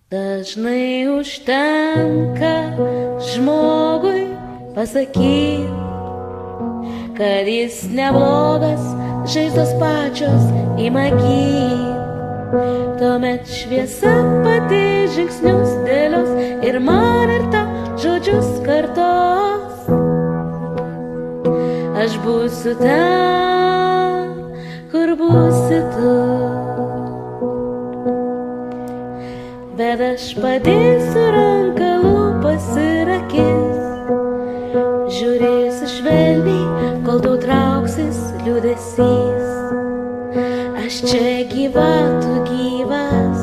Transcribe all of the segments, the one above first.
Dažnai užtenka žmogui pasakyti, kad jis neblogas, žaizdos pačios ima gyt. Tuomet šviesa pati žingsnius dėlios ir man ir tau žodžius kartos. Aš būsiu ten, kur būsi tu, bet aš padėsiu ranką lūpas ir akis. Žiūrėsiu švelniai, kol tau trauksis liūdesys. Aš čia gyva, tu gyvas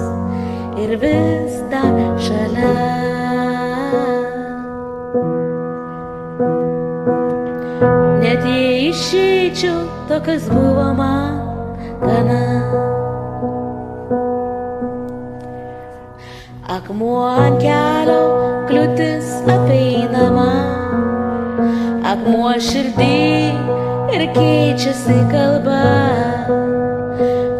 ir vis dar šalia. Net jei išeičiau, to kas buvo man gana. Akmuo ant kelio, kliūtis apeinama. Akmuo širdį ir keičiasi kalba.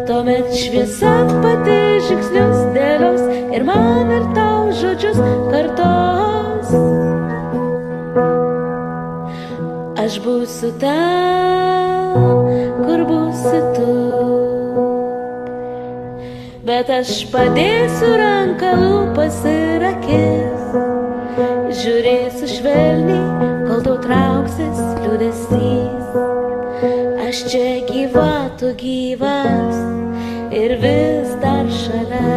Tuomet šviesa pati žingsnius dėlios ir man ir tau žodžius kartos. Aš būsiu ten, kur būsi tu, bet aš padėsiu ranką lūpas ir akis. Žiūrėsiu švelniai, kol tau trauksis liūdesys. Aš čia gyva, tu gyvas ir vis dar šalia.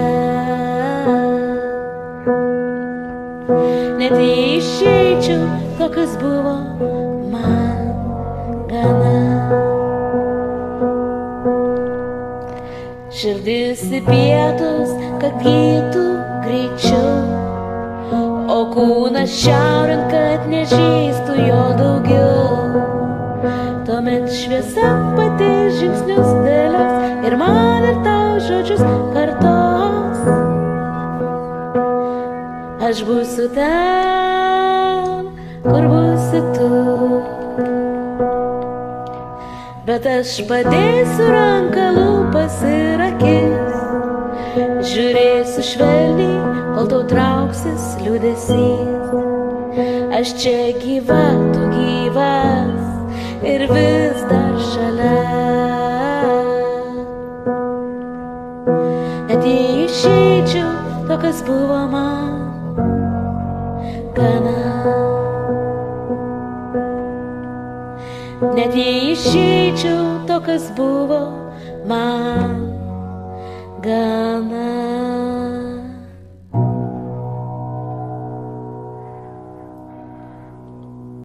Net jei išeičiau, to kas buvo man gana. Širdis į pietus, kad gytų greičiau, o kūnas šiaurėn, kad nežeistų jo daugiau. Tuomet šviesa pati žingsnius dėlios ir man ir tau žodžius kartos. Aš būsiu ten, kur būsi tu, bet aš padėsiu ranką lūpas ir akis. Žiūrėsiu švelniai, kol tau trauksis liūdesys. Aš čia gyva, tu gyvas ir vis dar šalia. Net jei išeičiau, to kas buvo man gana. Net jei išeičiau, to kas buvo man gana.